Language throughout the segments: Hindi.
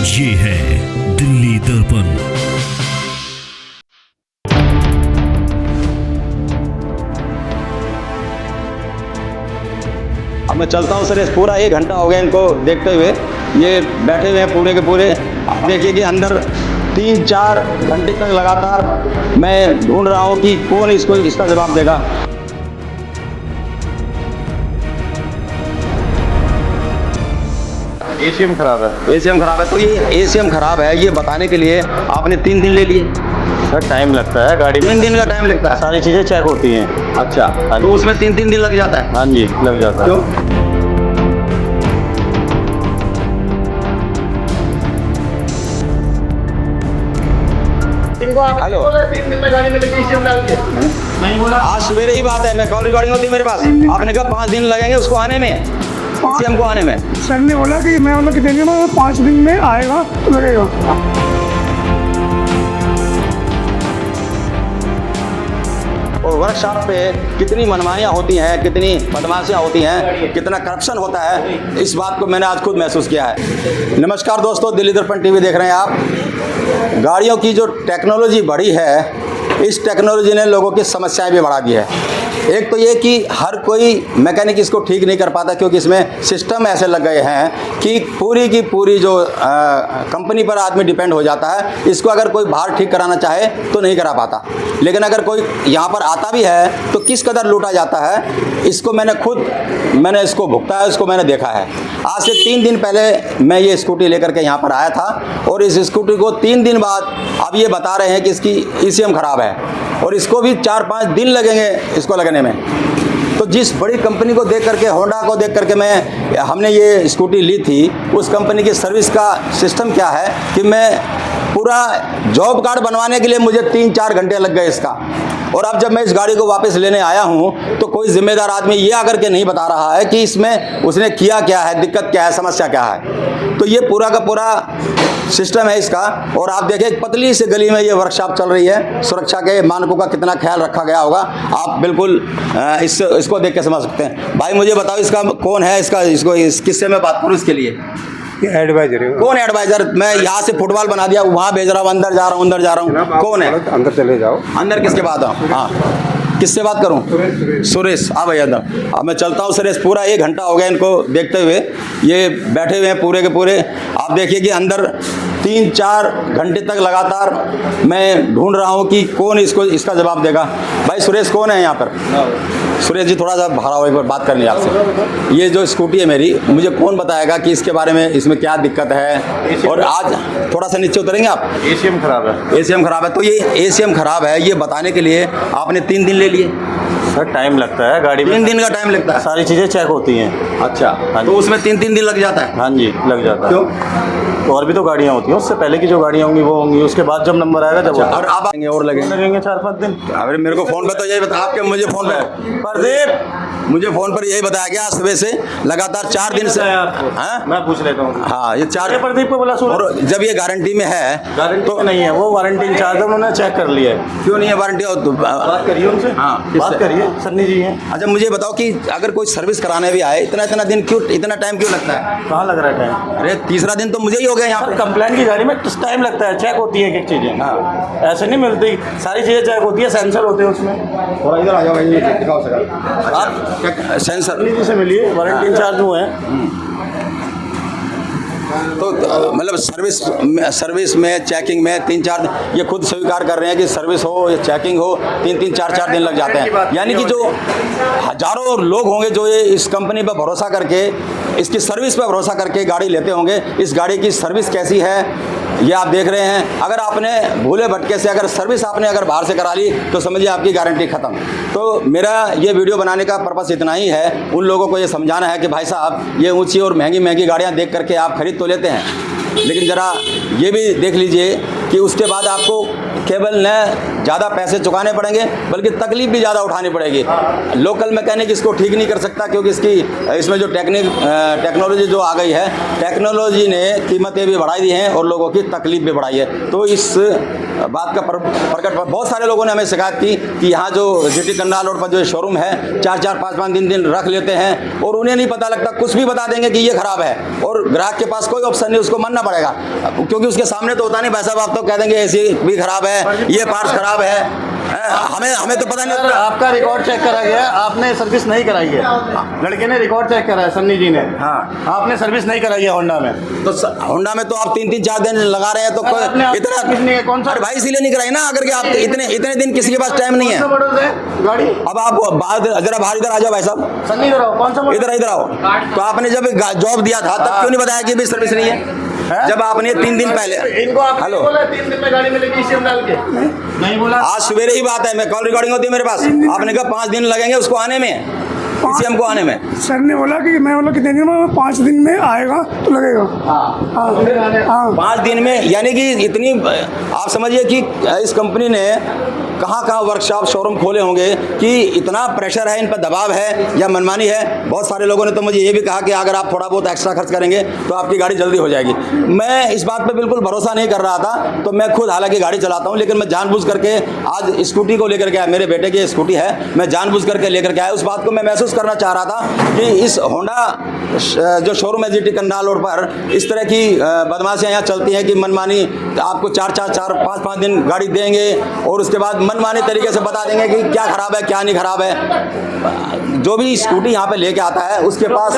ये है दिल्ली दर्पण। अब मैं चलता हूँ सर, पूरा 1 घंटा हो गया इनको देखते हुए, ये बैठे हुए हैं पूरे के पूरे। आप देखिए कि अंदर 3-4 घंटे तक लगातार मैं ढूंढ रहा हूँ कि कौन इसका जवाब देगा। एसीएम खराब है। एसीएम खराब है, तो ये एसीएम खराब है ये बताने के लिए आपने 3 दिन ले लिए? सर टाइम लगता है गाड़ी में, 3 दिन का टाइम लगता है? सारी चीज़ें चेक होती हैं। अच्छा, तो उसमें 3-3 दिन लग जाता है? हाँ जी, लग जाता है। क्यों? हेलो, आज सवेरे ही बात है, मैं कॉल रिकॉर्डिंग होती है मेरे पास। आपने कहा 5 दिन लगेंगे उसको आने में, एसीएम को आने में। सर ने बोला कि मैं मतलब कितने दिन में 5 दिन में आएगा तो लगेगा। और वर्कशॉप पे कितनी मनमानियाँ होती हैं, कितनी बदमाशियाँ होती हैं, कितना करप्शन होता है, इस बात को मैंने आज खुद महसूस किया है। नमस्कार दोस्तों, दिल्ली दर्पण टीवी देख रहे हैं आप। गाड़ियों की जो टेक्नोलॉजी बढ़ी है, इस टेक्नोलॉजी ने लोगों की समस्याएं भी बढ़ा दी है। एक तो ये कि हर कोई मैकेनिक इसको ठीक नहीं कर पाता, क्योंकि इसमें सिस्टम ऐसे लग गए हैं कि पूरी की पूरी जो कंपनी पर आदमी डिपेंड हो जाता है। इसको अगर कोई बाहर ठीक कराना चाहे तो नहीं करा पाता, लेकिन अगर कोई यहाँ पर आता भी है तो किस कदर लूटा जाता है, इसको मैंने इसको भुगता है, इसको मैंने देखा है। आज से 3 दिन पहले मैं ये स्कूटी लेकर के यहाँ पर आया था, और इस स्कूटी को 3 दिन बाद अब ये बता रहे हैं कि इसकी ईसीएम खराब है, और इसको भी 4-5 दिन लगेंगे इसको लगने में। तो जिस बड़ी कंपनी को देख करके, होंडा को देख करके हमने ये स्कूटी ली थी, उस कंपनी की सर्विस का सिस्टम क्या है कि मैं पूरा जॉब कार्ड बनवाने के लिए मुझे 3-4 घंटे लग गए इसका। और अब जब मैं इस गाड़ी को वापस लेने आया हूँ तो कोई जिम्मेदार आदमी ये आकर के नहीं बता रहा है कि इसमें उसने किया क्या है, दिक्कत क्या है, समस्या क्या है। तो ये पूरा का पूरा सिस्टम है इसका। और आप देखें, एक पतली सी गली में ये वर्कशॉप चल रही है। सुरक्षा के मानकों का कितना ख्याल रखा गया होगा, आप बिल्कुल इसको देख के समझ सकते हैं। भाई मुझे बताओ, इसका कौन है, किससे मैं बात करूँ इसके लिए? एडवाइजर है। कौन है एडवाइजर? मैं यहाँ से फुटबॉल बना दिया, वहाँ भेज रहा हूँ, अंदर जा रहा हूँ, कौन है? अंदर चले जाओ। अंदर किसके बात? हाँ, किससे बात करूं? सुरेश। हाँ भैया, अंदर। अब मैं चलता हूं सुरेश, पूरा 1 घंटा हो गया इनको देखते हुए, ये बैठे हुए हैं पूरे के पूरे। आप देखिए कि अंदर 3-4 घंटे तक लगातार मैं ढूंढ रहा हूं कि कौन इसका जवाब देगा। भाई सुरेश कौन है यहाँ पर? सुरेश जी थोड़ा सा बाहर आओ, एक बार बात करनी है आपसे। ये जो स्कूटी है मेरी, मुझे कौन बताएगा कि इसके बारे में, इसमें क्या दिक्कत है? और आज थोड़ा सा नीचे उतरेंगे आप। एसीएम खराब है। एसीएम खराब है, तो ये एसीएम खराब है ये बताने के लिए आपने 3 दिन ले लिए? सर टाइम लगता है गाड़ी में, 3 दिन का टाइम लगता है? सारी चीज़ें चेक होती हैं। अच्छा, हाँ तो उसमें 3-3 दिन लग जाता है? हाँ जी, लग जाता है। क्यों? तो और भी तो गाड़ियाँ होती हैं, उससे पहले की जो गाड़ियाँ होंगी वो होंगी, उसके बाद जब नंबर आएगा जब और आप आएंगे और लगेंगे 4-5 दिन। अरे मेरे को फोन पे तो यही बता, आपके मुझे फोन पे प्रदीप, मुझे फोन पर यही बताया गया सुबह से लगातार 4 दिन से। हाँ? मैं पूछ लेता हूँ। हाँ, ये 4 प्रदीप को बोला। और जब ये गारंटी में है, गारंटी तो नहीं है, वो वारंटी इंचार्ज है, उन्होंने चेक कर लिया है। क्यों नहीं है वारंटी? बात करिए उनसे। हाँ, बात करिए, सन्नी जी हैं। अच्छा मुझे बताओ कि अगर कोई सर्विस कराने भी आए, इतना दिन क्यों, इतना टाइम क्यों लगता है? कहाँ लग रहा है टाइम? अरे तीसरा दिन तो मुझे ही हो गया यहाँ पे। कंप्लेंट की गाड़ी में टाइम लगता है, चेक होती है एक चीज़ें। हाँ, ऐसे नहीं मिलती, सारी चीज़ें चेक होती है, सेंसर होते हैं उसमें। थोड़ा इधर आ जाओ, दिखाओ सर। आप सेंसर सन्नी जी से मिलिए, वारंटी इंचार्ज हुए हैं। तो मतलब सर्विस में चेकिंग में 3-4 ये खुद स्वीकार कर रहे हैं कि सर्विस हो या चेकिंग हो 3-3 4-4 दिन लग जाते हैं। यानी कि जो हजारों लोग होंगे जो ये इस कंपनी पर भरोसा करके, इसकी सर्विस पर भरोसा करके गाड़ी लेते होंगे, इस गाड़ी की सर्विस कैसी है ये आप देख रहे हैं। अगर आपने भूले भटके से अगर सर्विस आपने अगर बाहर से करा ली तो समझिए आपकी गारंटी ख़त्म। तो मेरा ये वीडियो बनाने का पर्पस इतना ही है, उन लोगों को ये समझाना है कि भाई साहब ये ऊंची और महंगी गाड़ियां देख करके आप खरीद तो लेते हैं, लेकिन ज़रा ये भी देख लीजिए कि उसके बाद आपको केवल न ज़्यादा पैसे चुकाने पड़ेंगे बल्कि तकलीफ भी ज़्यादा उठानी पड़ेगी। लोकल मैकेनिक इसको ठीक नहीं कर सकता क्योंकि इसमें जो टेक्नोलॉजी जो आ गई है, टेक्नोलॉजी ने कीमतें भी बढ़ाई दी हैं और लोगों की तकलीफ भी बढ़ाई है। तो इस बात का प्रकट बहुत सारे लोगों ने हमें शिकायत की कि यहाँ जो GT करनाल रोड पर जो शोरूम है 4-4, 5-5 दिन रख लेते हैं और उन्हें नहीं पता लगता, कुछ भी बता देंगे कि ये खराब है और ग्राहक के पास कोई ऑप्शन नहीं, उसको मानना पड़ेगा क्योंकि उसके सामने तो होता नहीं। भाई साहब आप तो कह देंगे एसी भी खराब है, ये पार्ट्स खराब है, हमें तो पता नहीं होता। आपका रिकॉर्ड चेक करा गया, आपने सर्विस नहीं कराई है। लड़के ने रिकॉर्ड चेक करा है, सन्नी जी ने। हाँ, आपने सर्विस नहीं कराई है होंडा में। तो होंडा में तो आप 3-3, 4 दिन लगा रहे हैं तो इतना कितने कौन सा? अरे भाई इसीलिए नहीं कराई ना, अगर के आप इतने दिन किसी के पास टाइम नहीं है। कौन सा मॉडल है गाड़ी? अब आप जरा बाहर इधर आ जाओ भाई साहब, सन्नी इधर आओ, कौन सा मॉडल? इधर आओ। तो आपने जब जॉब दिया था तब क्यों नहीं बताया कि भी सर्विस नहीं है? जब आपने 3 दिन पहले इनको आप हेलो बोला 3 दिन में गाड़ी मिलेगी ECM डाल के? नहीं बोला। आज सवेरे ही बात है, मैं कॉल रिकॉर्डिंग होती है मेरे पास, आपने कहा 5 दिन लगेंगे उसको आने में, ECM को आने में। सर ने बोला कि मैं बोला कितने दिन में, 5 दिन में आएगा तो लगेगा। हाँ 5 दिन में, यानी कि इतनी आप समझिए कि इस कंपनी ने कहाँ वर्कशॉप शोरूम खोले होंगे कि इतना प्रेशर है, इन पर दबाव है या मनमानी है। बहुत सारे लोगों ने तो मुझे ये भी कहा कि अगर आप थोड़ा बहुत एक्स्ट्रा खर्च करेंगे तो आपकी गाड़ी जल्दी हो जाएगी। मैं इस बात पे बिल्कुल भरोसा नहीं कर रहा था, तो मैं खुद हालांकि गाड़ी चलाता हूँ लेकिन मैं जानबूझ करके आज स्कूटी को लेकर के आया, मेरे बेटे की स्कूटी है, मैं जानबूझ करके लेकर के आया। उस बात को मैं महसूस करना चाह रहा था कि इस होंडा जो शोरूम है GT करनाल रोड पर, इस तरह की बदमाशियाँ यहाँ चलती हैं कि मनमानी आपको 4-4, 5-5 दिन गाड़ी देंगे और उसके बाद मनमानी तरीके से बता देंगे कि क्या खराब है क्या नहीं खराब है। जो भी स्कूटी यहाँ पे लेके आता है उसके पास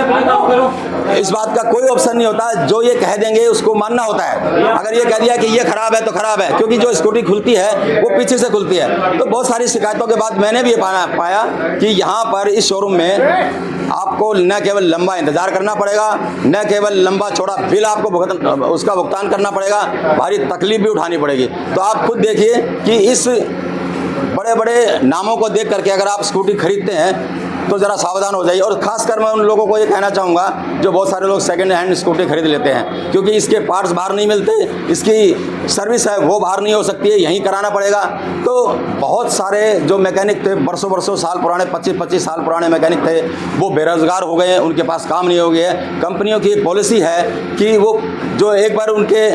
इस बात का कोई ऑप्शन नहीं होता, जो ये कह देंगे उसको मानना होता है। अगर ये कह दिया कि ये खराब है तो खराब है, क्योंकि जो स्कूटी खुलती है वो पीछे से खुलती है। तो बहुत सारी शिकायतों के बाद मैंने भी ये पाया कि यहाँ पर इस शोरूम में आपको न केवल लंबा इंतजार करना पड़ेगा, न केवल लंबा चौड़ा बिल आपको उसका भुगतान करना पड़ेगा, भारी तकलीफ भी उठानी पड़ेगी। तो आप खुद देखिए कि इस बड़े बड़े नामों को देख करके अगर आप स्कूटी खरीदते हैं तो ज़रा सावधान हो जाइए। और ख़ासकर मैं उन लोगों को ये कहना चाहूँगा जो बहुत सारे लोग सेकंड हैंड स्कूटी खरीद लेते हैं, क्योंकि इसके पार्ट्स बाहर नहीं मिलते, इसकी सर्विस है वो बाहर नहीं हो सकती है, यहीं कराना पड़ेगा। तो बहुत सारे जो मैकेनिक थे, बरसों साल पुराने, 25-25 साल पुराने मैकेनिक थे, वो बेरोज़गार हो गए हैं, उनके पास काम नहीं हो गया है। कंपनियों की पॉलिसी है कि वो जो एक बार उनके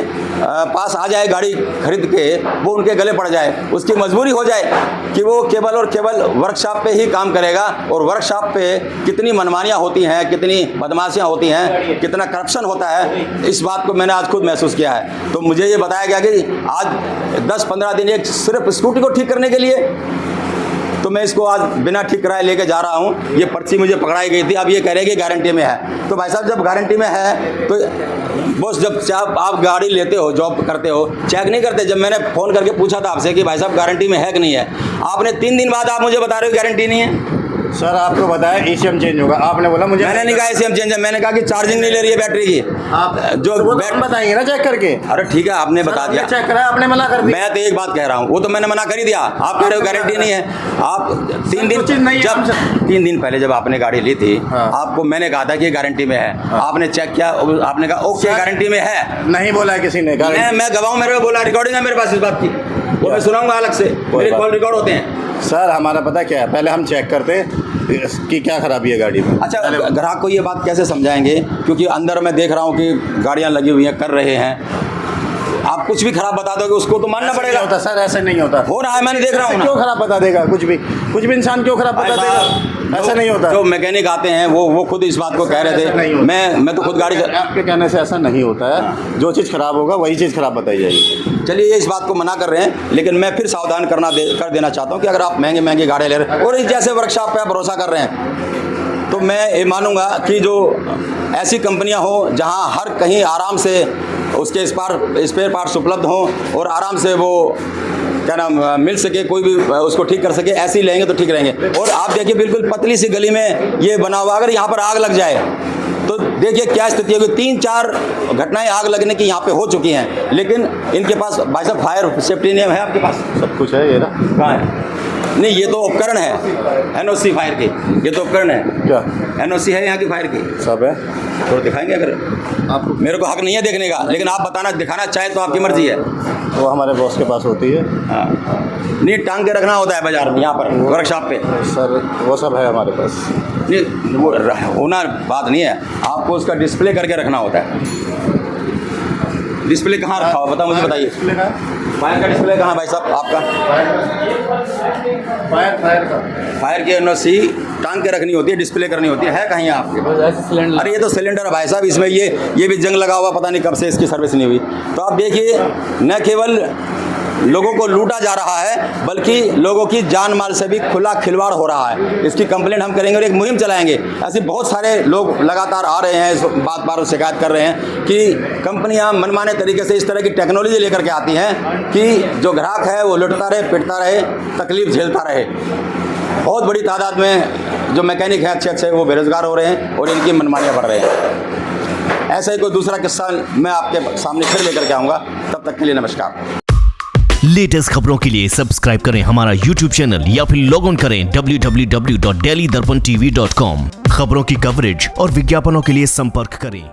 पास आ जाए गाड़ी खरीद के, वो उनके गले पड़ जाए, उसकी मजबूरी हो जाए कि वो केवल और केवल वर्कशॉप पे ही काम करेगा। और वर्कशॉप पे कितनी मनमानियाँ होती हैं, कितनी बदमाशियाँ होती हैं, कितना करप्शन होता है, इस बात को मैंने आज खुद महसूस किया है। तो मुझे ये बताया गया कि आज 10-15 दिन एक सिर्फ स्कूटी को ठीक करने के लिए, तो मैं इसको आज बिना ठीक कराए लेके जा रहा हूँ। ये पर्ची मुझे पकड़ाई गई थी, अब ये कह रहे हैं कि गारंटी में है। तो भाई साहब जब गारंटी में है तो बस जब आप गाड़ी लेते हो, जॉब करते हो, चेक नहीं करते। जब मैंने फ़ोन करके पूछा था आपसे कि भाई साहब गारंटी में है कि नहीं है, आपने 3 दिन बाद आप मुझे बता रहे हो गारंटी नहीं है। सर आपको बताया ECM चेंज होगा, आपने बोला मुझे। मैंने नहीं कहा ECM चेंज है, मैंने कहा कि चार्जिंग नहीं ले रही है बैटरी की। आप जो तो बैट बताएंगे ना चेक करके। अरे ठीक है, आपने बता दिया, चेक करा, आपने मना कर दिया। मैं तो एक बात कह रहा हूँ, वो तो मैंने मना कर ही दिया। आप कह रहे हो गारंटी नहीं है। आप 3 दिन पहले जब आपने गाड़ी ली थी, आपको मैंने कहा था कि गारंटी में है। आपने चेक किया, आपने कहा ओके गारंटी में है। नहीं बोला है किसी ने। मैं गवाह, मेरे बोला, रिकॉर्डिंग है मेरे पास इस बात की, वो मैं सुनाऊंगा अलग से, मेरे कॉल रिकॉर्ड होते हैं। सर हमारा पता क्या है, पहले हम चेक करते हैं कि क्या खराबी है गाड़ी में। अच्छा, ग्राहक को ये बात कैसे समझाएंगे, क्योंकि अंदर मैं देख रहा हूँ कि गाड़ियाँ लगी हुई हैं, कर रहे हैं। आप कुछ भी खराब बता दोगे उसको तो मानना पड़ेगा। होता सर, ऐसे नहीं होता। हो रहा है, मैंने देख रहा हूँ। क्यों खराब बता देगा? कुछ भी इंसान क्यों खराब बता देगा? ऐसा नहीं होता। जो मैकेनिक आते हैं वो खुद इस बात को कह रहे थे। मैं तो खुद गाड़ी, आपके कहने से ऐसा नहीं होता है। जो चीज़ खराब होगा वही चीज़ खराब बताई जाएगी। चलिए, ये इस बात को मना कर रहे हैं, लेकिन मैं फिर सावधान कर देना चाहता हूँ कि अगर आप महंगी गाड़ी ले रहे हैं और इस जैसे वर्कशॉप पे आप भरोसा कर रहे हैं, तो मैं ये मानूंगा कि जो ऐसी कंपनियां हो जहां हर कहीं आराम से उसके स्पेयर पार्ट्स उपलब्ध हों और आराम से वो क्या नाम मिल सके, कोई भी उसको ठीक कर सके, ऐसे ही लेंगे तो ठीक रहेंगे। और आप देखिए बिल्कुल पतली सी गली में ये बना हुआ, अगर यहाँ पर आग लग जाए तो देखिए क्या स्थिति होगी। 3-4 घटनाएं आग लगने की यहाँ पे हो चुकी हैं, लेकिन इनके पास भाई साहब फायर सेफ्टी नियम है आपके पास? सब कुछ है। ये ना कहाँ है? नहीं, ये तो उपकरण है NOC फायर की, ये तो उपकरण है। क्या NOC है यहाँ की फायर की, सब है? थोड़ा दिखाएंगे अगर आपको मेरे को हक नहीं है देखने का, लेकिन आप बताना दिखाना चाहे तो आपकी मर्जी है। वो हमारे बॉस के पास होती है हाँ, नहीं टांग के रखना होता है बाजार में, यहाँ पर वर्कशॉप पे। सर, वो सब है हमारे पास। नहीं वो होना बात नहीं है, आपको उसका डिस्प्ले करके रखना होता है। डिस्प्ले कहाँ रखा हुआ, मुझे बताइए। फायर का डिस्प्ले कहाँ भाई साहब आपका? फायर की NOC टांग के रखनी होती है, डिस्प्ले करनी होती है कहीं आपके? अरे ये तो सिलेंडर है भाई साहब, इसमें ये भी जंग लगा हुआ, पता नहीं कब से इसकी सर्विस नहीं हुई। तो आप देखिए, न केवल लोगों को लूटा जा रहा है बल्कि लोगों की जान माल से भी खुला खिलवाड़ हो रहा है। इसकी कंप्लेंट हम करेंगे और एक मुहिम चलाएंगे। ऐसे बहुत सारे लोग लगातार आ रहे हैं, इस बात पर शिकायत कर रहे हैं कि कंपनियां मनमाने तरीके से इस तरह की टेक्नोलॉजी लेकर के आती हैं कि जो ग्राहक है वो लुटता रहे, पिटता रहे, तकलीफ झेलता रहे। बहुत बड़ी तादाद में जो मैकेनिक हैं अच्छे वो बेरोजगार हो रहे हैं और इनकी मनमानियाँ बढ़ रहे हैं। ऐसा ही कोई दूसरा किस्सा मैं आपके सामने फिर लेकर के आऊँगा। तब तक के लिए नमस्कार। लेटेस्ट खबरों के लिए सब्सक्राइब करें हमारा YouTube चैनल या फिर लॉग ऑन करें www.delhidarpantv.com। खबरों की कवरेज और विज्ञापनों के लिए संपर्क करें।